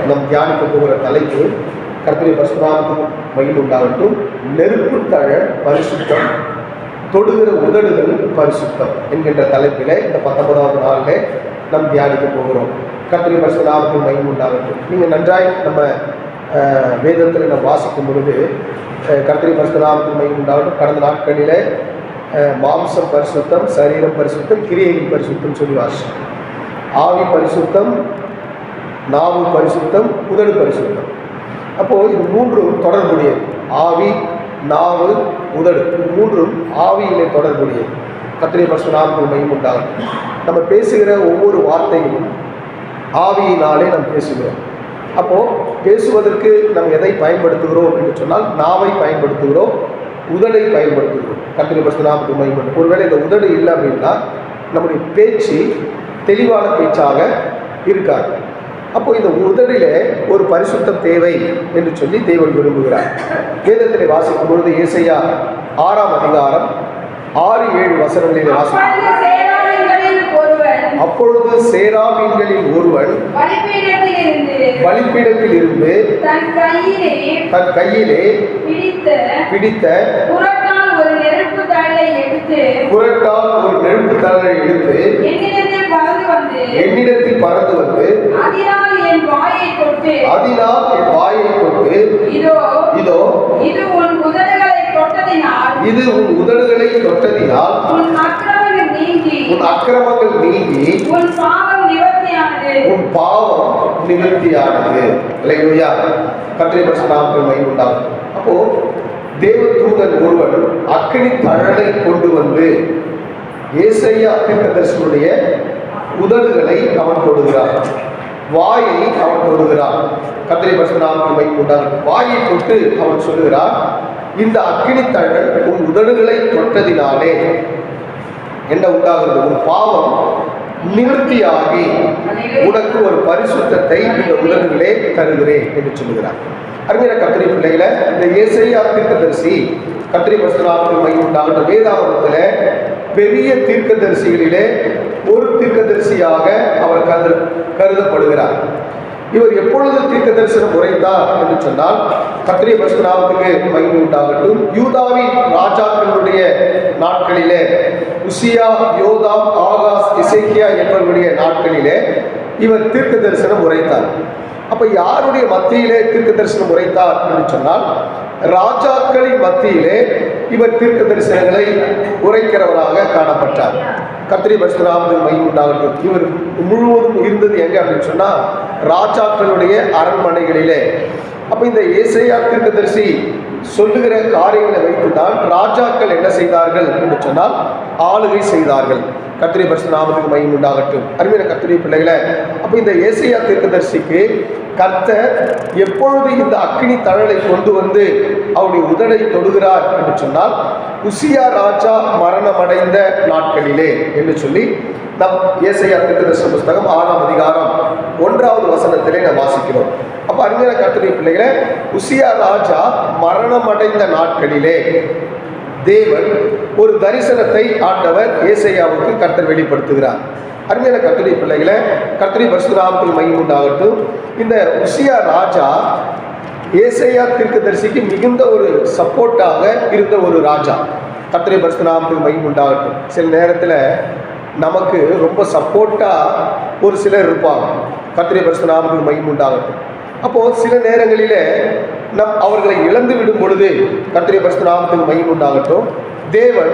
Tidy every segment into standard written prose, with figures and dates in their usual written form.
நம் தியானிக்க போகிற தலைப்பு கர்த்தருடைய பரிசுத்தம் மகிமை உண்டாகட்டும். நெருப்பு தழல் பரிசுத்தம், தொடுகிற உதடுகள் பரிசுத்தம் என்கின்ற தலைப்பில் இந்த 19வது நாளில் நாம் தியானிக்க போகிறோம். கர்த்தருடைய பரிசுத்தம் மகிமை உண்டாகட்டும். நீங்கள் நன்றாய் நம்ம வேதத்தில் நம்ம வாசிக்கும் பொழுது கர்த்தருடைய பரிசுத்தம் மகிமை உண்டாகட்டும். கடந்த நாட்களில் மாம்சம் பரிசுத்தம், சரீரம் பரிசுத்தம், கிரியைகள் பரிசுத்தம் சொல்லி வாசித்தோம். ஆவி பரிசுத்தம், நாவு பரிசுத்தம், உதடு பரிசுத்தம். அப்போது இது மூன்றும் தொடர்புடையது. ஆவி, நாவு, உதடு, இது மூன்றும் ஆவியிலே தொடர்புடையது. கர்த்தருடைய பரிசுத்தம் மகிமை உண்டாகட்டும். நம்ம பேசுகிற ஒவ்வொரு வார்த்தையும் ஆவியினாலே நாம் பேசுகிறோம். அப்போது பேசுவதற்கு நம்ம எதை பயன்படுத்துகிறோம் என்று சொன்னால் நாவை பயன்படுத்துகிறோம், உதடை பயன்படுத்துகிறோம். கர்த்தருடைய பரிசுத்தம் மகிமை. ஒருவேளை இந்த உதடு இல்லை அப்படின்னா நம்முடைய பேச்சு தெளிவான பேச்சாக இருக்காது. அப்போ இந்த உதடிலே ஒரு பரிசுத்தம் தேவை என்று சொல்லி தேவன் விரும்புகிறார். வேதத்திலே வாசிக்கும் பொழுது ஏசாயா 6ஆம் அதிகாரம் 6-7 வசனங்களிலே வாசிக்கும். அப்பொழுது சேராபீன்களில் ஒருவன் பலிபீடத்தில் இருந்து தன் கையிலே பிடித்த குரட்டால் ஒரு நெருப்பு தழலை எடுத்து என்னிடத்தில் பறந்து வந்து அதனால் என் வாயை தொட்டு இதோ இது உன் உதடுகளை தொட்டதினால் உன் அக்கிரமங்கள் நீங்கி உன் பாவம் நிவர்த்தியானது. அல்லேலூயா. கர்த்தருடைய பரிசுத்தம் மகிமை உண்டாகும். அப்போ தேவதூதன் ஒருவன் அக்கினி தழலை கொண்டு வந்து ஏசாயா தீர்க்கதரிசியுடைய உதடுகளை அவன் தொடுகிறான், வாயை அவன் தொடுகிறான். கர்த்தருடைய பரிசுத்தம் மகிமை உண்டாகும். வாயை தொட்டு அவன் சொல்லுகிறான், இந்த அக்கினி தழல் உன் உதடுகளை தொட்டதினாலே என்ன உண்டாகிறது? உன் பாவம் நிவர்த்தியாகி உனக்கு ஒரு பரிசுத்தத்தை இந்த உதடுகளே தருகிறேன் என்று சொல்லுகிறார். அருமையான கர்த்தருடைய பிள்ளைகளை, இந்த ஏசாயா தீர்க்கதரிசி கர்த்தருடைய பரிசுத்தம் மகிமை உண்டாகட்டும் வேதாகமத்தில் பெரிய தீர்க்கதரிசிகளிலே ஒரு தீர்க்கதரிசியாக அவர் கருதப்படுகிறார். இவர் எப்பொழுது தீர்க்க தரிசனம் உரைத்தார் என்று சொன்னால் கர்த்தருடைய பரிசுத்தத்துக்கு மகிமை உண்டாகட்டும். யூதாவின் ராஜாக்களுடைய நாட்களிலே, உசியா, யோதாம், ஆகாஸ், எசேக்கியா என்பவருடைய நாட்களிலே இவர் தீர்க்க தரிசனம் உரைத்தார். அப்ப யாருடைய மத்தியிலே தீர்க்க தரிசனம் உரைத்தார் என்று சொன்னால் ராஜாக்களின் மத்தியிலே இவர் தீர்க்க தரிசனங்களை உரைக்கிறவராக காணப்பட்டார். கர்த்தருடைய பரிசுத்தத்துக்கு மகிமை உண்டாகட்டும். இவர் முழுவதும் இருந்தது எங்க அப்படின்னு சொன்னா ராஜாக்களுடைய அரண்மனைகளிலே. அப்ப இந்த ஏசாயா தீர்க்கதரிசி சொல்லுகிற காரியங்களை வைத்துதான் ராஜாக்கள் என்ன செய்தார்கள் என்று சொன்னால் ஆளுகை செய்தார்கள். கர்த்தருடைய பரிசுத்தத்துக்கு மகிமை உண்டாகட்டும். அருமையான கர்த்தருடைய பிள்ளைகளை, அப்ப இந்த ஏசாயா தீர்க்கதரிசிக்கு கர்த்தர் எப்பொழுது இந்த அக்கினி தழலை கொண்டு வந்து அவருடைய உதடை தொடுகிறார் என்று சொன்னால் உசியா ராஜா மரணமடைந்த நாட்களிலே என்று சொல்லி நம் ஏசாயா தீர்க்கதரிசன புஸ்தகம் 6ஆம் அதிகாரம் 1வது வசனத்திலே நாம் வாசிக்கிறோம். அப்ப அருமையான கர்த்தருடைய பிள்ளைகளை, உசியா ராஜா மரணமடைந்த நாட்களிலே தேவன் ஒரு தரிசனத்தை ஆண்டவர் ஏசாயாவுக்கு கர்த்தர் வெளிப்படுத்துகிறார். அருமையான கர்த்தருடைய பிள்ளைகளை, கர்த்தருடைய பரிசுத்தத்துக்கு மகிமை உண்டாகட்டும். இந்த உசியா ராஜா ஏசாயா தீர்க்கதரிசிக்கு மிகுந்த ஒரு சப்போர்ட்டாக இருந்த ஒரு ராஜா. கர்த்தருடைய பரிசுத்தத்துக்கு மகிமை உண்டாகட்டும். சில நேரத்தில் நமக்கு ரொம்ப சப்போர்ட்டாக ஒரு சிலர் இருப்பாங்க. கர்த்தருடைய பரிசுத்தத்துக்கு மகிமை உண்டாகட்டும். அப்போது சில நேரங்களில் அவர்களை இழந்து விடும் பொழுது கர்த்தருடைய பரிசுத்தத்துக்கு மகிமை உண்டாகட்டும், தேவன்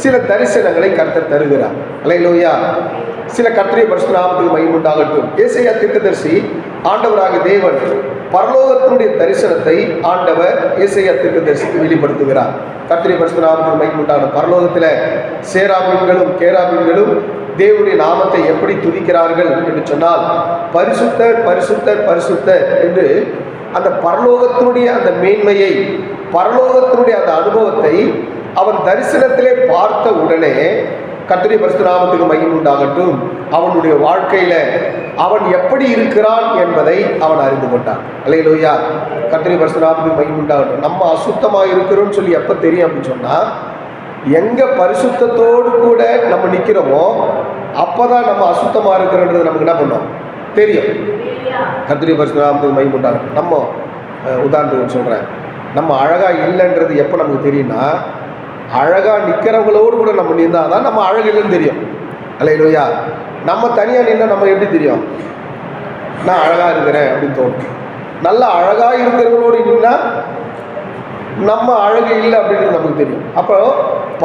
சில தரிசனங்களை கர்த்தர் தருகிறார். அல்லேலூயா. சில கர்த்தருடைய பரிசுத்தத்துக்கு மகிமை உண்டாகட்டும். ஏசாயா தீர்க்கதரிசி ஆண்டவராக தேவன் பரலோகத்தினுடைய தரிசனத்தை ஆண்டவர் ஏசாயா தீர்க்கதரிசிக்கு வெளிப்படுத்துகிறார். கர்த்தருடைய பரிசுத்தத்துக்கு மகிமை உண்டாகட்டும். பரலோகத்தில் சேராபீன்களும் கேராபீன்களும் தேவனுடைய நாமத்தை எப்படி துதிக்கிறார்கள் என்று சொன்னால் பரிசுத்தர் பரிசுத்தர் பரிசுத்தர் என்று அந்த பரலோகத்தினுடைய அந்த மேன்மையை, பரலோகத்தினுடைய அந்த அனுபவத்தை அவன் தரிசனத்திலே பார்த்த உடனே கர்த்தருடைய பரிசுத்தத்துக்கு மகிமை உண்டாகட்டும், அவனுடைய வாழ்க்கையில அவன் எப்படி இருக்கிறான் என்பதை அவன் அறிந்து கொண்டான். அல்லேலூயா. கர்த்தருடைய பரிசுத்தத்துக்கு மகிமை உண்டாகட்டும். நம்ம அசுத்தமாக இருக்கிறோம்னு சொல்லி எப்போ தெரியும் அப்படின்னு சொன்னா எங்க பரிசுத்தத்தோடு கூட நம்ம நிற்கிறோமோ அப்போதான் நம்ம அசுத்தமாக இருக்கிறோன்றது நமக்கு என்ன பண்ணோம் தெரியும். கர்த்தருடைய பரிசுத்த நாமத்துக்கு மகிமை உண்டாகட்டும். நம்ம உதாரணத்துக்கு சொல்கிறேன், நம்ம அழகாக இல்லைன்றது எப்போ நமக்கு தெரியும்னா, அழகாக நிற்கிறவங்களோடு கூட நம்ம நின்றால் தான் நம்ம அழகு இல்லைன்னு தெரியும். அல்லேலூயா. நம்ம தனியாக நின்னா நம்ம எப்படி தெரியும் நான் அழகாக இருக்கிறேன் அப்படின்னு தோணும். நல்லா அழகாக இருக்கிறவங்களோடு நின்னா நம்ம அழகு இல்லை அப்படின்றது நமக்கு தெரியும். அப்போ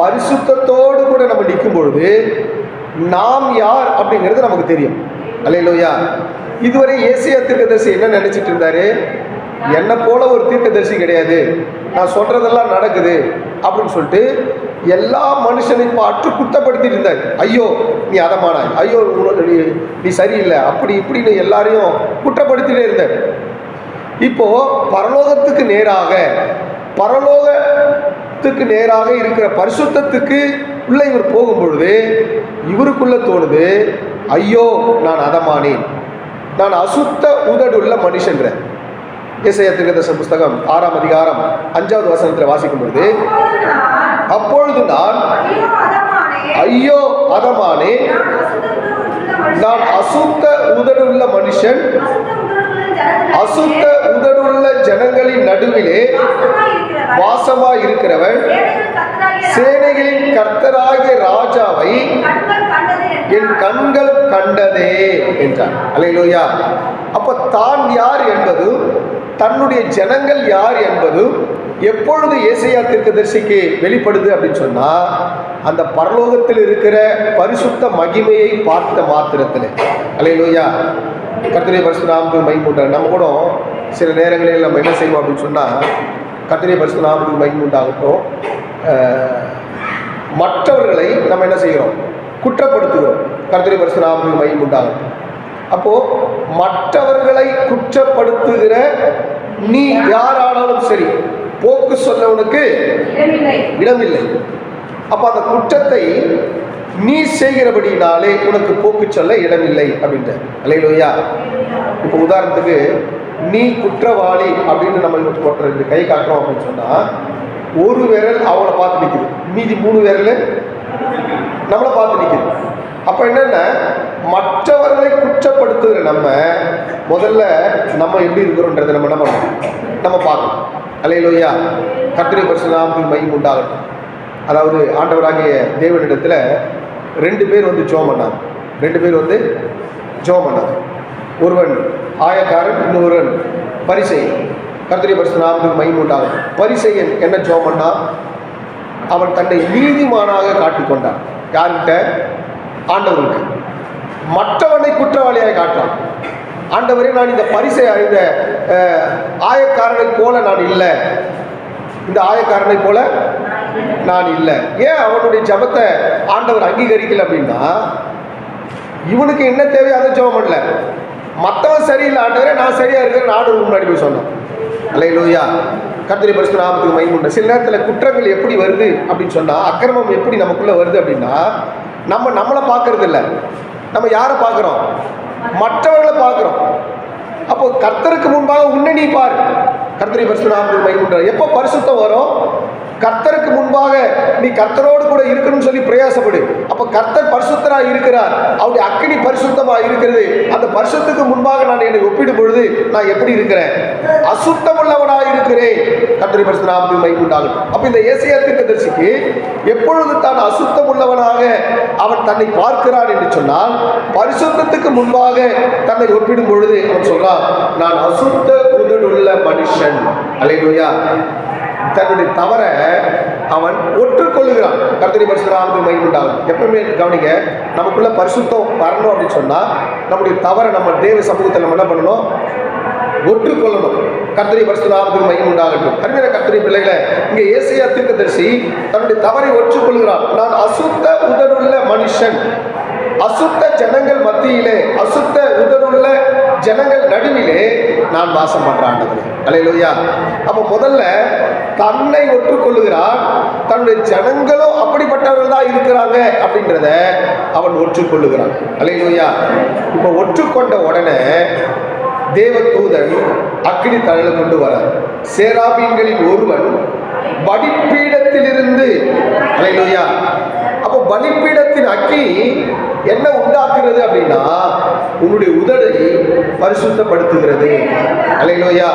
பரிசுத்தத்தோடு கூட நம்ம நிற்கும் பொழுது நாம் யார் அப்படிங்கிறது நமக்கு தெரியும். அல்லேலூயா. இதுவரை ஏசியா தீர்க்கதரிசி என்ன நினைச்சிட்டு இருந்தாரு, என்னை போல ஒரு தீர்க்கதரிசி கிடையாது, நான் சொல்றதெல்லாம் நடக்குது அப்படின்னு சொல்லிட்டு எல்லா மனுஷனையும் பார்த்து குற்றப்படுத்திட்டு இருந்தார். ஐயோ நீ அதமானாய், ஐயோ நீ சரியில்லை, அப்படி இப்படின்னு எல்லாரையும் குற்றப்படுத்திட்டே இருந்தார். இப்போ பரலோகத்துக்கு நேராக இருக்கிற பரிசுத்தத்துக்கு உள்ள இவர் போகும் பொழுது இவருக்குள்ள தோணுது, ஐயோ நான் அதமானேன், நான் அசுத்த உதடுள்ள மனுஷன்ற. ஏசாயா தீர்க்கதரிசி புஸ்தகம் 6ஆம் அதிகாரம் 5வது வசனத்தில் வாசிக்கும் பொழுது, அப்பொழுது நான் ஐயோ அதமானே, நான் அசுத்த உதடுள்ள மனுஷன், அசுத்த உதடுள்ள ஜனங்களின் நடுவிலே வாசமாய் இருக்கிறவன், சேனைகளின் கர்த்தராகிய ராஜாவை என் கண்கள் கண்டதே என்றார். அல்லேலூயா. அப்ப தான் யார் என்பது, தன்னுடைய ஜனங்கள் யார் என்பது எப்பொழுது ஏசாயா தீர்க்கதரிசிக்கு வெளிப்படுது அப்படின்னு சொன்னா, அந்த பரலோகத்தில் இருக்கிற பரிசுத்த மகிமையை பார்த்த மாத்திரத்தில். அல்லேலூயா. கர்த்தருடைய பரிசுத்த நாமத்துக்கு மகிமை உண்டாகட்டும். நம்ம கூட சில நேரங்களில் நம்ம என்ன செய்வோம் அப்படின்னு சொன்னா, கர்த்தருடைய பரிசுத்த நாமத்துக்கு மகிமை உண்டாகட்டும், மற்றவர்களை நம்ம என்ன செய்கிறோம், குற்றப்படுத்துகிறோம். கர்த்தருடைய பரிசுத்த நாமத்துக்கு மகிமை உண்டாகட்டும். அப்போ மற்றவர்களை குற்றப்படுத்துகிற நீ யாரானாலும் சரி, போக்கு சொல்லவனுக்கு இடமில்லை. அப்ப அந்த குற்றத்தை நீ செய்கிறபடினாலே உனக்கு போக்கு சொல்ல இடமில்லை அப்படின்ற. அல்லேலூயா. இப்போ உதாரணத்துக்கு நீ குற்றவாளி அப்படின்னு நம்ம போட்டு கை காட்டுறோம் அப்படின்னு சொன்னா, ஒரு விரல் அவளை பார்த்து நிற்குது, மீதி 3 விரல் நம்மளை பார்த்து நிற்குது. அப்ப என்னன்னா, மற்றவர்களை குற்றப்படுத்துகிற நம்ம முதல்ல நம்ம எப்படி இருக்கிறோன்றதை நம்ம என்ன பண்ணணும், நம்ம பார்க்கணும். அல்லேலூயா. கர்த்தருடைய பரிசுத்த நாமத்துக்கு மகிமை உண்டாகட்டும். அதாவது ஆண்டவராகிய தேவனிடத்தில் 2 பேர் வந்து ஜெபம் பண்ணாங்க. 2 பேர் வந்து ஜெபம் பண்ணாங்க. ஒருவன் ஆயக்காரன், இன்னொருவன் பரிசேயன். கர்த்தருடைய பரிசுத்த நாமத்துக்கு மகிமை உண்டாகட்டும். பரிசேயன் என்ன ஜெபம் பண்ணா, அவன் தன்னை நீதிமானாக காட்டிக்கொண்டான். யார்கிட்ட? ஆண்டவருக்கு. மற்றவனை குற்றவாளியாக காட்டான். ஆண்டவரே, நான் இந்த இந்த ஆயக்காரனை போல நான் இல்லை, இந்த ஆயக்காரனை போல நான் இல்லை. ஏன் அவனுடைய ஜபத்தை ஆண்டவர் அங்கீகரிக்கல அப்படின்னா, இவனுக்கு என்ன தேவையோ அதை ஜெபம் பண்ணல. மற்றவன் சரியில்லை, ஆண்டவரே நான் சரியா இருக்கிறேன் நானும் முன்னாடி போய் சொன்னான். அல்லேலூயா. கர்த்தருடைய பரிசுத்த நாமத்துக்கு மகிமை உண்டு. சில நேரத்தில் குற்றங்கள் எப்படி வருது அப்படின்னு சொன்னா, அக்கிரமம் எப்படி நமக்குள்ள வருது அப்படின்னா, நம்மளை பார்க்கறது இல்லை, நம்ம யாரை பார்க்குறோம், மற்றவர்களை பார்க்குறோம். அப்போ கர்த்தருக்கு முன்பாக உன்னை நீ பாரு. கர்த்தருடைய பரிசுத்த நாமத்துக்கு மகிமை உண்டு. எப்போ பரிசுத்தம் வரும், கர்த்தருக்கு முன்பாக நீ கர்த்தரோடு கூட இருக்கணும்னு சொல்லி பிரயாசப்படு. அப்ப கர்த்தர் பரிசுத்தரா இருக்கிறார், அவருடைய அக்கினி பரிசுத்தமா இருக்கிறது. அந்த பரிசுத்துக்கு முன்பாக நான் என்னை ஒப்பிடும் பொழுது நான் எப்படி இருக்கிறேன், அசுத்தம் உள்ளவனா இருக்கிறேன். கர்த்தருடைய பரிசுத்த நாமத்துக்கு மகிமை உண்டாகட்டும். அப்ப இந்த ஏசாயா தீர்க்கதரிசிக்கு எப்பொழுது தான் அசுத்தம் உள்ளவனாக அவன் தன்னை பார்க்கிறான் என்று சொன்னால், பரிசுத்தத்துக்கு முன்பாக தன்னை ஒப்பிடும் பொழுது அவன் சொல்றான், நான் அசுத்த உதடுள்ள மனுஷன். அல்லேலூயா. தன்னுடைய தவற அவன் ஒற்றுக்கொள்ளுகிறான். கர்த்தருடைய பரிசுத்த நாமத்துக்கு மகிமை உண்டாகும். எப்பவுமே கவனிங்க, நமக்குள்ள பரிசுத்தம் வரணும் அப்படின்னு சொன்னா, நம்முடைய தவறை நம்ம தேவ சமூகத்தில் நம்ம என்ன பண்ணணும், ஒற்றுக்கொள்ளணும். கர்த்தருடைய பரிசுத்த நாமத்துக்கு மகிமை உண்டாகட்டும். அருமையான கர்த்தருடைய பிள்ளைகளை, இங்க ஏசாயா தீர்க்கதரிசி தன்னுடைய தவறை ஒற்றுக்கொள்கிறான். நான் அசுத்த உதடுள்ள மனுஷன், அசுத்த ஜனங்கள் மத்தியிலே, அசுத்த உதடுள்ள ஜனங்கள் நடுவிலே நான் வாசம் பண்றேன் ஆண்டவரே. அல்லேலூயா. அப்ப முதல்ல தன்னை ஒற்றுக்கொள்ளுகிறான், தன்னுடைய ஜனங்களும் அப்படிப்பட்டவர்கள் தான் இருக்கிறாங்க அப்படின்றத அவன் ஒற்றுக்கொள்ளுகிறான். அல்லேலூயா. இப்ப ஒற்றுக்கொண்ட உடனே தேவ தூதன் அக்கினி தழலை கொண்டு வர, சேராபீன்களில் ஒருவன் வடிப்பீடத்திலிருந்து, அல்லேலூயா. அப்போ பலிபீடத்தின் அக்கினி என்ன உண்டாக்குறது அப்படின்னா உன்னுடைய உதடை பரிசுத்தப்படுத்துகிறது. அல்லேலூயா.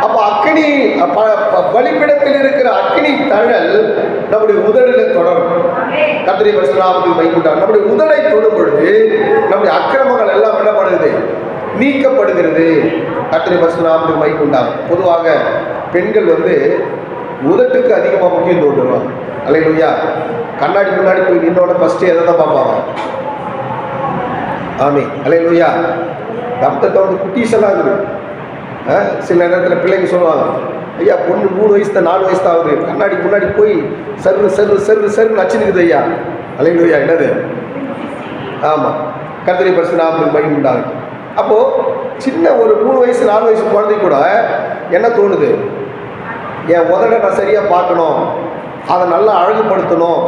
அப்ப அக்கினி பலிபீடத்தில் இருக்கிற அக்கினி தழல் நம்முடைய உதடுல தொடரும். கர்த்தருடைய பரிசுத்த நாமத்துக்கு மகிமை உண்டாகட்டும். நம்முடைய உதடை தொடும் பொழுது நம்முடைய அக்கிரமங்கள் எல்லாம் என்ன பண்ணுது? நீக்கப்படுகிறது. கர்த்தருடைய பரிசுத்த நாமத்துக்கு மகிமை உண்டாகும். பொதுவாக பெண்கள் உதட்டுக்கு அதிகமாக முக்கியம் தருவாங்க. அல்லேலூயா. கண்ணாடி முன்னாடி போய் நின்னோட ஃபர்ஸ்ட் எதை தான் பார்ப்பாங்க? ஆமே. அல்லேலூயா. ரத்தத்தை குட்டீஸ் எல்லாம் இருக்குது. சில நேரத்தில் பிள்ளைங்க சொல்லுவாங்க, ஐயா பொண்ணு 3 வயசு தான் 4 வயசு தான் ஆகுது, கண்ணாடி முன்னாடி போய் சர்வு சர்வு சர்வு சர்வு நச்சுனுக்குது ஐயா. அல்லேலூயா. என்னது? ஆமாம். கர்த்தருடைய பரிசுத்த நாமத்துக்கு மகிமை உண்டாகட்டும். அப்போது சின்ன ஒரு 3 வயசு 4 வயசு குழந்தை கூட என்ன தோணுது? என் உதட நான் சரியாக பார்க்கணும், அதை நல்லா அழகுபடுத்தணும்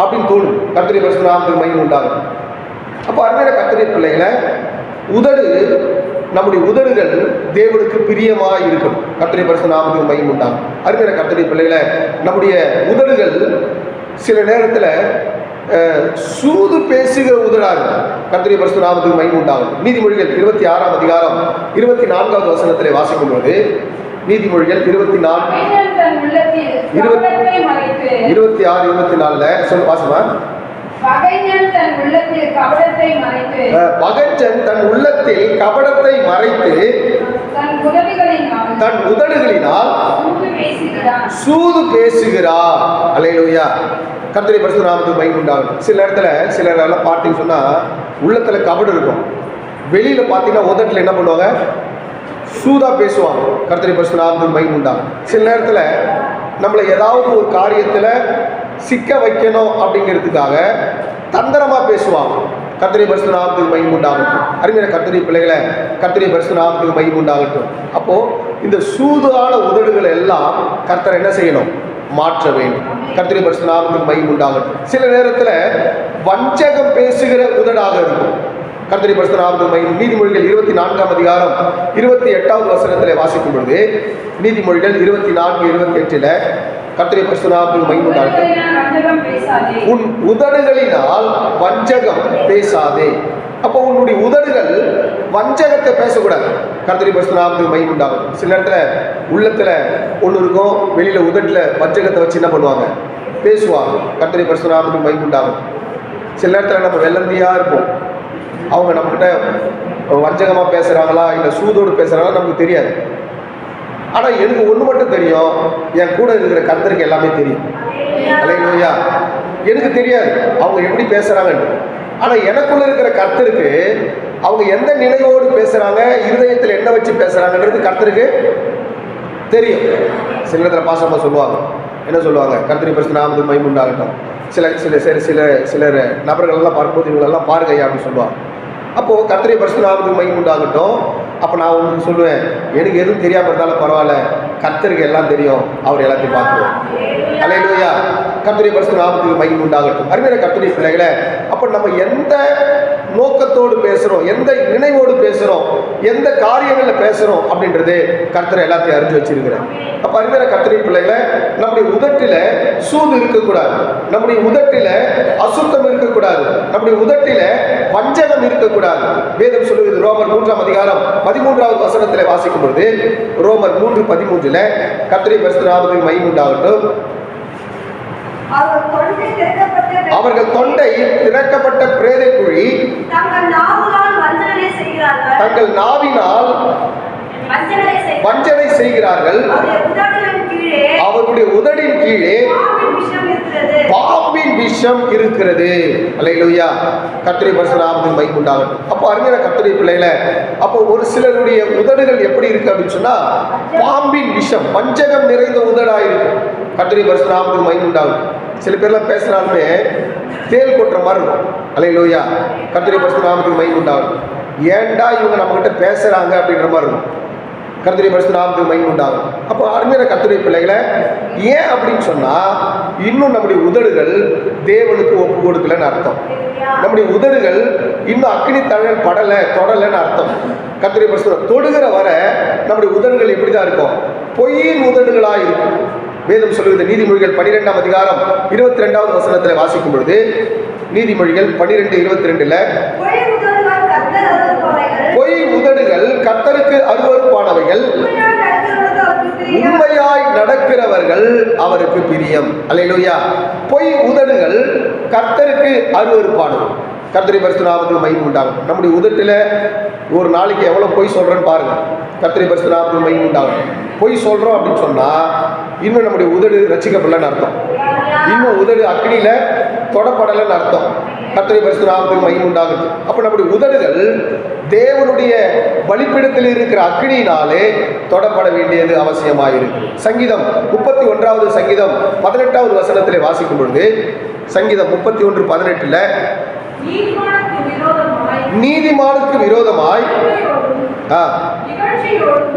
அப்படின்னு தோணும். கர்த்தருடைய பரிசுத்த நாமத்துக்கு மகிமை உண்டாகட்டும். அப்போ அருமையான கர்த்தருடைய பிள்ளைகளை, உதடு, நம்முடைய உதடுகள் தேவனுக்கு பிரியமாக இருக்கணும். கர்த்தருடைய பரிசுத்த நாமத்துக்கு மகிமை உண்டாகும். அருமையான கர்த்தருடைய பிள்ளைகளை, நம்முடைய உதடுகள் சில நேரத்தில் சூது பேசுகிற உதடாக இருக்கும். கர்த்தருடைய பரிசுத்த நாமத்துக்கு மகிமை உண்டாகும். நீதிமொழிகள் 26ஆம் அதிகாரம் 24வது வசனத்திலே வாசிக்கும் பொழுது, நீதிமொழிகள் 24 26 24 சொல்ல வாசமா. பகைஞன் தன் உள்ளத்தில் கபடத்தை மறைத்து தன் உதடுகளினால் சூது பேசுகிறார். அல்லேலூயா. கர்த்தருடைய பரிசுத்த நாமத்துக்கு மகிமை உண்டாகட்டும். சில நேரத்தில் சிலரெல்லாம் பார்த்தீங்கன்னு சொன்னால் உள்ளத்தில் கபடு இருக்கும், வெளியில் பார்த்தீங்கன்னா உதட்டில் என்ன பண்ணுவாங்க? சூதா பேசுவாங்க. கர்த்தருடைய பரிசுத்த நாமத்துக்கு மகிமை உண்டாகும். சில நேரத்தில் நம்மளை ஏதாவது ஒரு காரியத்தில் சிக்க வைக்கணும் அப்படிங்கிறதுக்காக தந்திரமாக பேசுவாங்க. கர்த்தருடைய பரிசுத்த நாமத்துக்கு மகிமை உண்டாகட்டும். அருமையான கர்த்தருடைய பிள்ளைகளை, கர்த்தருடைய பரிசுத்த நாமத்துக்கு மகிமை உண்டாகட்டும். அப்போது இந்த சூதான உதடுகளை எல்லாம் கர்த்தர் என்ன செய்யணும்? மாற்ற வேண்டும். கர்த்தருடைய பரிசுத்த நாமத்துக்கு மகிமை உண்டாகட்டும். சில நேரத்தில் வஞ்சகம் பேசுகிற உதடாக இருக்கும். கர்த்தருடைய பரிசுத்த நாமத்துக்கு மகிமை. நீதிமொழிகள் 24ஆம் அதிகாரம் 28வது வசனத்திலே வாசிக்கும் பொழுது, நீதிமொழிகள் 24:28 கர்த்தருடைய பரிசுத்த நாமத்துக்கு மகிமை உண்டாகட்டும். உன் உதடுகளினால் வஞ்சகம் பேசாதே. அப்போ உன்னுடைய உதடுகள் வஞ்சகத்தை பேசக்கூடாது. கர்த்தருடைய பரிசுத்த நாமத்துக்கு மகிமை உண்டாகும். சில நேரத்தில் உள்ளத்தில் ஒன்று இருக்கும், வெளியில் உதட்டில் வஞ்சகத்தை வச்சு என்ன பண்ணுவாங்க? பேசுவாங்க. கர்த்தருடைய பரிசுத்த நாமத்துக்கு மகிமை உண்டாகும். சில நேரத்தில் நம்ம வெள்ளந்தியாக இருப்போம், அவங்க நம்மக்கிட்ட வஞ்சகமாக பேசுகிறாங்களா இல்லை சூதோடு பேசுகிறாங்களா நமக்கு தெரியாது. ஆனால் எனக்கு ஒன்று மட்டும் தெரியும், என் கூட இருக்கிற கர்த்தருக்கு எல்லாமே தெரியும். அல்லேலூயா. எனக்கு தெரியாது அவங்க எப்படி பேசுகிறாங்கன்னு. ஆனால் எனக்குள்ள இருக்கிற கர்த்தருக்கு அவங்க எந்த நிலையோடு பேசுகிறாங்க, இருதயத்தில் என்ன வச்சு பேசுகிறாங்கன்றது கர்த்தருக்கு தெரியும். சில நேரத்தில் பாசமாக சொல்லுவாங்க, என்ன சொல்லுவாங்க? கர்த்தருடைய பரிசுத்த நாமத்துக்கு மகிமை உண்டாகட்டும். சில நபர்களெல்லாம் பார்க்கும்போது இவங்களெல்லாம் பாருங்க ஐயா அப்படின்னு சொல்லுவாங்க. அப்போது கர்த்தருடைய பரிசுத்த நாமத்துக்கு மகிமை உண்டாகட்டும். அப்போ நான் உங்களுக்கு சொல்லுவேன், எனக்கு எதுவும் தெரியாமல் இருந்தாலும் பரவாயில்ல, கர்த்தருக்கு எல்லாம் தெரியும், அவர் எல்லாத்தையும் பார்த்துருவோம். அல்லேலூயா. கர்த்தருடைய பரிசுத்த நாமத்துக்கு மகிமை உண்டாகட்டும். அருமையான கர்த்தருடைய பிள்ளைகளை, அப்போ நம்ம எந்த நோக்கத்தோடு பேசுகிறோம், எந்த நினைவோடு பேசுகிறோம், எந்த காரியங்களில் பேசுகிறோம் அப்படின்றது கர்த்தர் எல்லாத்தையும் அறிஞ்சு வச்சிருக்கிறார். அப்போ அருமையான கர்த்தருடைய பிள்ளைகளை, நம்முடைய உதட்டில் சூது இருக்கக்கூடாது, நம்முடைய உதட்டில் அசுத்தம் இருக்கக்கூடாது, நம்முடைய உதட்டில் வஞ்சகம் இருக்கக்கூடாது. வேதம் சொல்லுகிறது. ரோமர் 3ஆம் அதிகாரம் 13வது வசனத்தில் வாசிக்கும் பொழுது, ரோமர் 3:13 கர்த்தருடைய பரிசுத்த நாமத்துக்கு மகிமை உண்டாகட்டும். அவர்கள் தொண்டை திறக்கப்பட்ட பிரேத குழி, தங்கள் நாவினால் வஞ்சனை செய்கிறார்கள், அவர்களுடைய உதடின் கீழே பாம்பின் விஷம் இருக்கிறது. அல்லேலூயா. கர்த்தருடைய பரிசுத்த நாமத்துக்கு மகிமை உண்டாகட்டும். அப்போ அருமையான கர்த்தருடைய பிள்ளைகளை, அப்போ ஒரு சிலருடைய உதடுகள் எப்படி இருக்கு அப்படின்னு சொன்னா பாம்பின் விஷம், வஞ்சகம் நிறைந்த உதடாயிருக்கு. கர்த்தருடைய பரிசுத்த நாமத்துக்கு மகிமை உண்டாகட்டும். சில பேர்லாம் பேசுறாலுமே தேல் கொட்டுற மாதிரி இருக்கும். அல்லேலூயா. கர்த்தருடைய பரிசுத்த நாமத்துக்கு மகிமை உண்டாகட்டும். ஏன்டா இவங்க நம்ம கிட்ட பேசுறாங்க அப்படின்ற மாதிரி இருக்கும். கர்த்தருடைய பரிசுத்த நாமத்துக்கு மகிமை உண்டாகும். அப்போ அருமையான கர்த்தருடைய பிள்ளைகளை, ஏன் அப்படின்னு சொன்னால் இன்னும் நம்முடைய உதடுகள் தேவனுக்கு ஒப்பு கொடுக்கலன்னு அர்த்தம். நம்முடைய உதடுகள் இன்னும் அக்கினி தழல் படலை தொடலைன்னு அர்த்தம். கர்த்தருடைய பரிசுத்த தொடுகிற வர நம்முடைய உதடுகள் எப்படி தான் இருக்கும்? பொய்யின் உதடுகளாக இருக்கும். வேதம் சொல்லுகிறது. நீதிமொழிகள் 12ஆம் அதிகாரம் 22வது வசனத்தில் வாசிக்கும் பொழுது, நீதிமொழிகள் 12:22 பொய் உதடுகள் கர்த்தருக்கு அருவருப்பானவைகள், உண்மையாய் நடக்கிறவர்கள் அவருக்கு பிரியம். அல்லேலூயா. பொய் உதடுகள் கர்த்தருக்கு அருவருப்பானது. கர்த்தருடைய பரிசுத்த நாமத்துக்கு மகிமை உண்டாகும். நம்முடைய உதட்டில் ஒரு நாளைக்கு எவ்வளவு பொய் சொல்றேன்னு பாருங்க. கர்த்தருடைய பரிசுத்த நாமத்துக்கு மகிமை உண்டாகும். பொய் சொல்றோம் அப்படின்னு சொன்னா இன்னும் நம்முடைய உதடு ரட்சிக்கப்படலன்னு அர்த்தம். இன்னும் உதடு அக்னியில தொடப்படலைன்னு அர்த்தம். கர்த்தருடைய பரிசுத்த நாமத்துக்கு மகிமை உண்டாகுது. அப்ப நம்முடைய உதடுகள் தேவனுடைய பலிபீடத்தில் இருக்கிற அக்னியினாலே தொடப்பட வேண்டியது அவசியமாயிருக்கு. சங்கீதம் 31வது சங்கீதம் 18வது வசனத்திலே வாசிக்கும் பொழுது, சங்கீதம் 31:18 நீதிமானுக்கு விரோதமாய்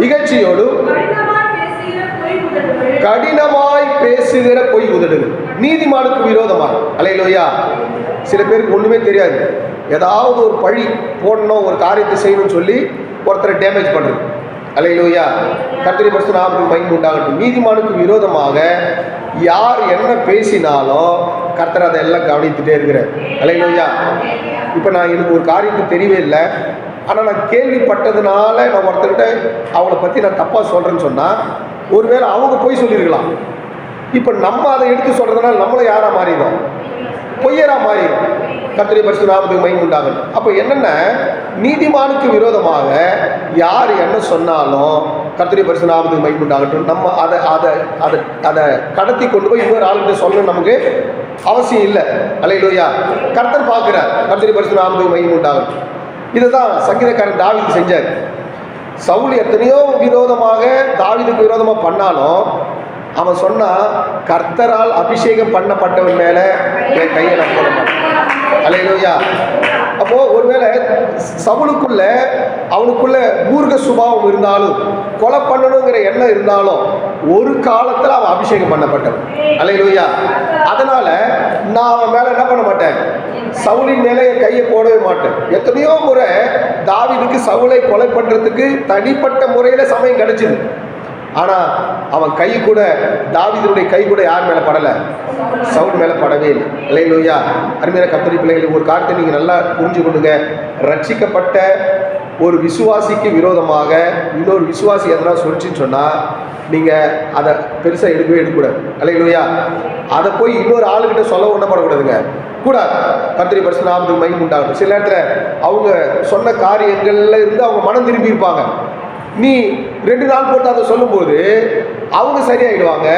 இகழ்ச்சியோடும் கடினமாய் பேசுகிற பொய் உதடுகள். நீதிமானுக்கு விரோதமாய். அல்லேலூயா. சில பேருக்கு ஒண்ணுமே தெரியாது, ஏதாவது ஒரு பழி போடணும், ஒரு காரியத்தை செய்யணும்னு சொல்லி ஒருத்தரை டேமேஜ் பண்றது. அல்லேலூயா. கர்த்தருடைய பரிசுத்த நாமத்துக்கு மகிமை உண்டாகட்டும். நீதிமானுக்கு விரோதமாக யார் என்ன பேசினாலும் கர்த்தர் அதெல்லாம் கவனித்துட்டே இருக்கிறார். அல்லேலூயா. இப்போ நான் எனக்கு ஒரு காரியத்தை தெரியவே இல்லை, ஆனால் நான் கேள்விப்பட்டதுனால நான் ஒருத்தர்கிட்ட அவங்கள பற்றி நான் தப்பாக சொல்கிறேன்னு சொன்னால் ஒருவேளை அவங்க போய் சொல்லியிருக்கலாம். இப்போ நம்ம அதை எடுத்து சொல்கிறதுனால நம்மளும் யாராக மாறிடும்? பொய்யராக மாறிடும். கர்த்தருடைய பரிசுத்த நாமத்துக்கு மகிமை உண்டாகட்டும். அப்போ என்னென்ன, நீதிமானுக்கு விரோதமாக யார் என்ன சொன்னாலும் கர்த்தருடைய பரிசுத்த நாமத்துக்கு மகிமை உண்டாகட்டும். நம்ம அதை அதை அதை அதை கடத்தி கொண்டு போய் இன்னொரு ஆளுகிட்ட சொல்லணும் நமக்கு அவசியம் இல்லை. அல்லேலூயா. கர்த்தர் பார்க்கிறார். கர்த்தருடைய பரிசுத்த நாமத்துக்கு மகிமை உண்டாகட்டும். இதுதான் சங்கீதக்காரன் தாவீது செஞ்சார். சவுல் எத்தனையோ விரோதமாக தாவீதுக்கு விரோதமாக பண்ணாலும் அவன் சொன்னா, கர்த்தரால் அபிஷேகம் பண்ணப்பட்டவன் மேல என் கையை நான் போட மாட்டேன். அல்லேலூயா. அப்போ ஒருவேளை சவுலுக்குள்ள அவனுக்குள்ள மூர்க்க சுபாவம் இருந்தாலும், கொலை பண்ணணுங்கிற எண்ணம் இருந்தாலும், ஒரு காலத்துல அவன் அபிஷேகம் பண்ணப்பட்டவன். அல்லேலூயா. அதனால நான் அவன் மேல என்ன பண்ண மாட்டேன், சவுலின் மேல என் கையை போடவே மாட்டேன். எத்தனையோ முறை தாவீதுக்கு சவுலை கொலை பண்றதுக்கு தனிப்பட்ட முறையில சமயம் கிடைச்சது. ஆனா அவன் கை கூட, தாவீதுடைய கை கூட யார் மேல படல? சவுல் மேல படவே இல்லை. அல்லேலூயா. அருமையான கர்த்தருடைய பிள்ளைகளை, ஒரு காரியத்தை நீங்க நல்லா புரிஞ்சு கொள்ளுங்க. ரட்சிக்கப்பட்ட ஒரு விசுவாசிக்கு விரோதமாக இன்னொரு விசுவாசி எதனா சொல்லிச்சுன்னு சொன்னா நீங்க அதை பெருசா எடுக்கக்கூடாது. அல்லேலூயா. அதை போய் இன்னொரு ஆளுகிட்ட சொல்ல ஒண்ணப்படக்கூடாதுங்க. கூடாது. கர்த்தருடைய பரிசுத்த நாமத்துக்கு மகிமை உண்டாகட்டும். சில நேரத்துல அவங்க சொன்ன காரியங்கள்ல இருந்து அவங்க மனம் திரும்பி இருப்பாங்க. நீ 2 நாள் போட்டு அதை சொல்லும்போது அவங்க சரியாயிடுவாங்க,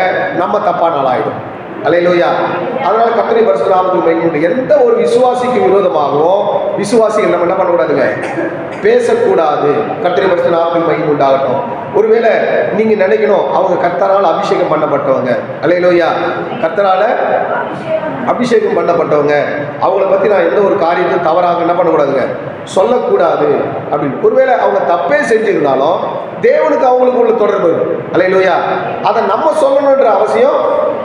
நம்ம தப்பான ஆள் ஆயிடும். அல்லேலூயா. அதனால கர்த்தருடைய பரிசுத்த நாமத்துக்கு மகிமை உண்டு. எந்த ஒரு விசுவாசிக்கு விரோதமாகவும் விசுவாசிகள் நம்ம என்ன பண்ணக்கூடாதுங்க, பேசக்கூடாது. கர்த்தருடைய பரிசுத்த நாமத்துக்கு மகிமை உண்டாகட்டும். ஒருவேளை நீங்க நினைக்கணும் அவங்க கர்த்தரால் அபிஷேகம் பண்ணப்பட்டவங்க. அல்லேலூயா. கர்த்தரால அபிஷேகம் பண்ணப்பட்டவங்க, அவங்கள பத்தி நான் எந்த ஒரு காரியத்தையும் தவறாக என்ன பண்ணக்கூடாதுங்க, சொல்லக்கூடாது அப்படின்னு. ஒருவேளை அவங்க தப்பே செஞ்சிருந்தாலும் தேவனுக்கு அவங்களுக்கு உள்ள தொடர்பு. அல்லேலூயா. அதை நம்ம சொல்லணுன்ற அவசியம்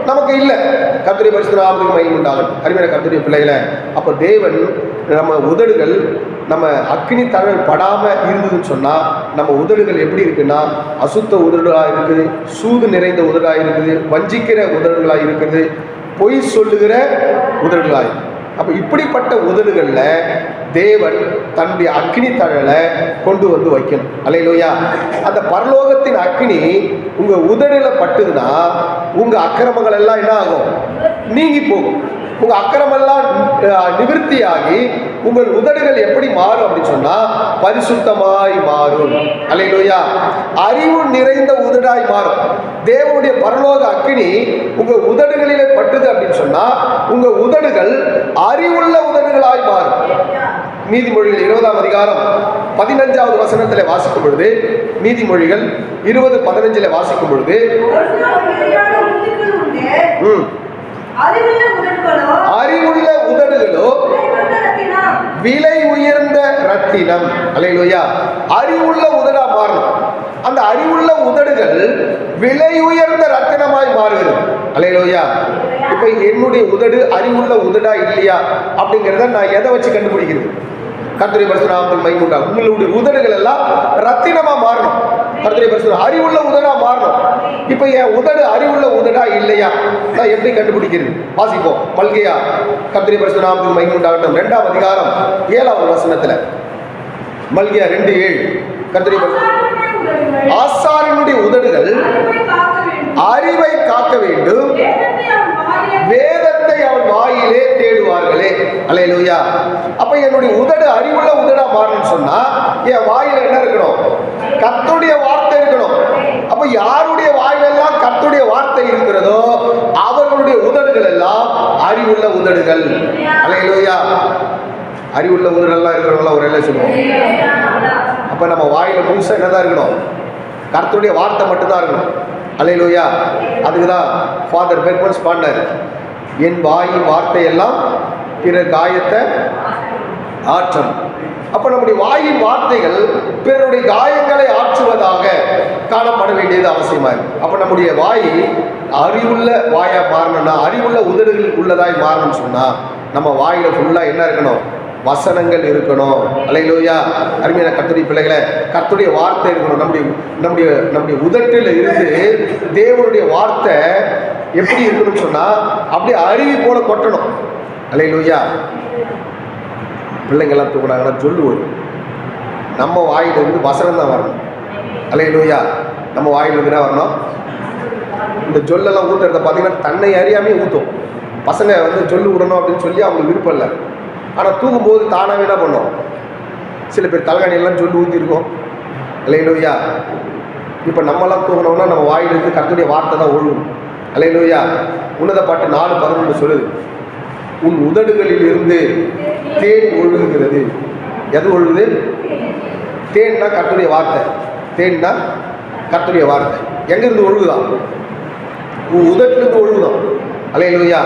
நமக்கு இல்லை. கர்த்தருடைய பரிசுத்த நாமத்துக்கு மகிமை உண்டாகட்டும். அருமையான கர்த்தருடைய பிள்ளைகளை, அப்போ தேவன் நம்ம உதடுகள் நம்ம அக்னி தழல் படாம இருந்ததுன்னு சொன்னா, நம்ம உதடுகள் எப்படி இருக்குன்னா, அசுத்த உதடுகளா இருக்குது, சூது நிறைந்த உதடுகளா இருக்குது, வஞ்சிக்கிற உதடுகளா இருக்குது, பொய் சொல்லுகிற உதடுகளாய். அப்ப இப்படிப்பட்ட உதடுகள்ல தேவன் தன்னுடைய அக்னி தழலை கொண்டு வந்து வைக்கணும். அல்லேலூயா. அந்த பரலோகத்தின் அக்னி உங்க உதடுல பட்டுதுன்னா உங்க அக்கிரமங்கள் எல்லாம் என்ன ஆகும், நீங்கி போகும். உங்க அக்கிரமெல்லாம் நிவர்த்தியாகி உங்கள் உதடுகள் எப்படி மாறும் அப்படின்னு சொன்னா பரிசுத்தமாய் மாறும். அல்லேலூயா. அறிவு நிறைந்த உதடாய் மாறும். தேவனுடைய பரலோக அக்கினி உங்க உதடுகளிலே பட்டுது அப்படின்னு சொன்னா உங்க உதடுகள் அறிவுள்ள உதடுகளாய் மாறும். நீதிமொழிகள் 20ஆம் அதிகாரம் 15வது வசனத்திலே வாசிக்கும் பொழுது, நீதிமொழிகள் 20:15 வாசிக்கும் பொழுது, அறிவுள்ள உதடுகளோ விலை உயர்ந்த ரத்தினம். அல்லேலூயா. அறிவுள்ள உதடா மாறணும். அந்த அறிவுள்ள உதடுகள் விலை உயர்ந்த ரத்தினமாய் மாறுகிறது. அல்லேலூயா. இப்ப என்னுடைய உதடு அறிவுள்ள உதடா இல்லையா அப்படிங்கிறத நான் எதை வச்சு கண்டுபிடிக்கிறது? கர்த்தருடைய பரிசுத்த நாமத்துக்கு மகிமை உண்டாகட்டும். உங்களுடைய உதடுகள் எல்லாம் ரத்தினமா மாறணும். கர்த்தருடைய பரிசுத்த அறிவுள்ள உதடா மாறணும். இப்ப என் உதடு அறிவுள்ள உதடா இல்லையா, நான் எப்படி கண்டுபிடிக்கிறது? வாசிப்போம். மல்கியா கர்த்தருடைய பரிசுத்த நாமத்துக்கு மகிமை உண்டாகட்டும். 2ஆம் அதிகாரம் 7ஆவது வசனத்துல, மல்கியா 2:7, கர்த்தருடைய ஆசாரியனுடைய உதடுகள் அறிவை காக்க வேண்டும், வேதத்தை அவன் வாயிலே தேடுவார்களே. அல்லேலூயா. அப்ப என்னுடைய உதடு அறிவுள்ள உதடா மாறணும்னு சொன்னா என் வாயில என்ன இருக்கணும்? கர்த்தருடைய வார்த்தை இருக்கணும். அப்ப யாருடைய வாயிலெல்லாம் கர்த்தருடைய வார்த்தை இருக்கிறதோ அவர்களுடைய உதடுகள் எல்லாம் அறிவுள்ள உதடுகள். அல்லேலூயா. அறிவுள்ள உதடுகள்லாம் இருக்கிறவங்களாம் ஒரு எல்லாம் சொல்லுவோம். அப்ப நம்ம வாயில முழுசா என்னதான் இருக்கணும்? கர்த்தருடைய வார்த்தை மட்டும்தான் இருக்கணும். அல்லேலூயா. அதுக்குதான் ஃபாதர் பெர்க்மன்ஸ் பாடினார், என் வாயின் வார்த்தையெல்லாம் பிறர் காயத்தை ஆற்றும். அப்ப நம்முடைய வாயின் வார்த்தைகள் பிறருடைய காயங்களை ஆற்றுவதாக காணப்பட வேண்டியது அவசியமா இருக்கு. அப்ப நம்முடைய வாய் அறிவுள்ள வாயா மாறணும்னா, அறிவுள்ள உதடுகள் உள்ளதாய் மாறணும்னு சொன்னா நம்ம வாயில ஃபுல்லா என்ன இருக்கணும்? வசனங்கள் இருக்கணும். அல்லேலூயா. அருமையான கர்த்தருடைய பிள்ளைகளை, கர்த்தருடைய வார்த்தை இருக்கணும். நம்முடைய உதட்டில் இருந்து தேவனுடைய வார்த்தை எப்படி இருக்கணும்னு சொன்னா அப்படியே அருவி போல கொட்டணும். அல்லேலூயா. பிள்ளைங்கள்லாம் தூங்கினாங்கன்னா சொல்லு வரும். நம்ம வாயிலிருந்து வசனம் தான் வரணும். அல்லேலூயா. நம்ம வாயிலிருந்து என்ன வரணும்? இந்த சொல்லெல்லாம் ஊற்றுறத பார்த்தீங்கன்னா தன்னை அறியாமே ஊற்றும். பசங்க சொல்லு விடணும் அப்படின்னு சொல்லி அவங்களுக்கு விருப்பம் இல்லை. ஆனால் தூங்கும்போது தானாகவே என்ன பண்ணும்? சில பேர் தலைகாணியெல்லாம் சொல்லி ஊற்றிருக்கோம். அல்லேலூயா. இப்போ நம்மளாம் தூங்கினோம்னா நம்ம வாயிலிருந்து கர்த்தருடைய வார்த்தை தான் ஒழுகும். அல்லேலூயா. உன்னத பாட்டு 4:11 சொல்லுது, உன் உதடுகளில் இருந்து தேன் ஒழுகுகிறது. எது ஒழுகுது? தேன்னா கர்த்தருடைய வார்த்தை. தேன்னா கர்த்தருடைய வார்த்தை. எங்கிருந்து ஒழுகுதான்? உன் உதட்டிலிருந்து ஒழுகுதான். அல்லேலூயா.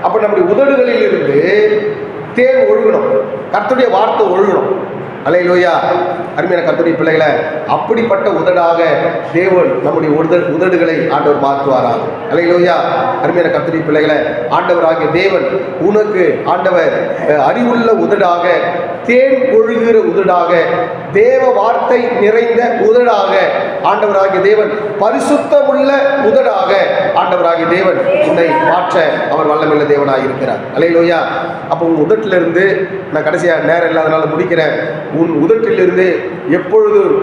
அப்ப நம்முடைய உதடுகளில் இருந்து தேன் ஒழுகணும், கர்த்தருடைய வார்த்தை ஒழுகணும். அல்லேலூயா. அருமையான கர்த்தருடைய பிள்ளைகளை, அப்படிப்பட்ட உதடாக தேவன் நம்முடைய உதடுகளை ஆண்டவர் மாற்றுவாராக. அல்லேலூயா. அருமையான கர்த்தருடைய பிள்ளைகளை, ஆண்டவராகிய தேவன் உனக்கு ஆண்டவர் அறிவுள்ள உதடாக, தேன் ஒழுகுகிற உதடாக, தேவ வார்த்தை நிறைந்த உதடாக ஆண்டவராகிய தேவன், பரிசுத்தமுள்ள உதடாக ஆண்டவராகிய தேவன் உன்னை மாற்ற அவர் வல்லமையுள்ள தேவனாக இருக்கிறார். அல்லேலூயா. அப்போ உன் உதட்டிலிருந்து, நான் கடைசியாக நேரம் இல்லாதனால முடிக்கிறேன், உன் உதட்டிலிருந்து எப்பொழுதும்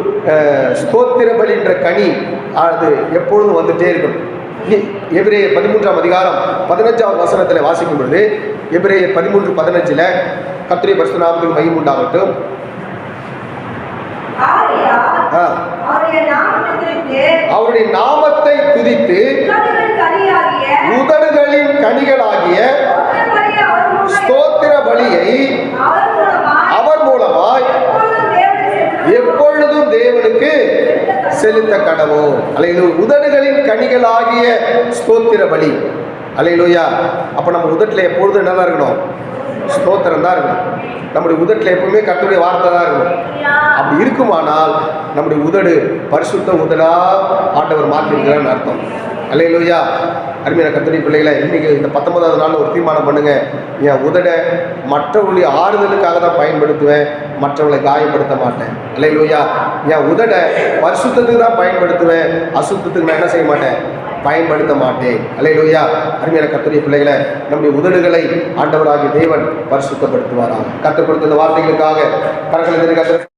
ஸ்தோத்திர பலின்ற கனி அது எப்பொழுதும் வந்துட்டே இருக்கணும். எபிரேயர் 13ஆம் அதிகாரம் 15ஆவது வசனத்தில் வாசிக்கும் பொழுது, எபிரேயர் 13:15 கர்த்தருடைய பரிசுத்த நாமத்துக்கு மகிமை உண்டாகட்டும். அவருடைய நாமத்தை துதித்து உதடுகளின் கனிகளாகிய ஸ்தோத்திர பலியை அவர் மூலமாய் எப்பொழுதும் தேவனுக்கு செலுத்த கடவோம். அல்லேலூயா. உதடுகளின் கனிகளாகிய ஸ்தோத்திர பலி. அல்லேலூயா. அப்ப நம்ம உதட்டில் எப்பொழுதும் என்னதான் இருக்கணும்? ஸ்தோத்திரம் தான் இருக்கணும். நம்முடைய உதட்டில் எப்பவுமே கர்த்தருடைய வார்த்தை தான் இருக்கணும். அப்படி இருக்குமானால் நம்முடைய உதடு பரிசுத்த உதடா ஆண்டவர் மாற்றிருக்கிறான்னு அர்த்தம். அல்லேலூயா. அருமையான கர்த்தருடைய பிள்ளைகளை, இன்னைக்கு இந்த 19வது நாள் ஒரு தீர்மானம் பண்ணுங்க, என் உதடை மற்றவர்களுடைய ஆறுதலுக்காக தான் பயன்படுத்துவேன், மற்றவர்களை காயப்படுத்த மாட்டேன். அல்லேலூயா. என் உதடை பரிசுத்தத்துக்கு தான் பயன்படுத்துவேன், அசுத்தத்துக்கு நான் என்ன செய்ய மாட்டேன்? பயன்படுத்த மாட்டேன். அல்லேலூயா. அருமையான கர்த்தருடைய பிள்ளைகளை, நம்முடைய உதடுகளை ஆண்டவராகிய தேவன் பரிசுத்தப்படுத்துவாராக. கர்த்தர் கொடுத்த இந்த வார்த்தைகளுக்காக கரங்களை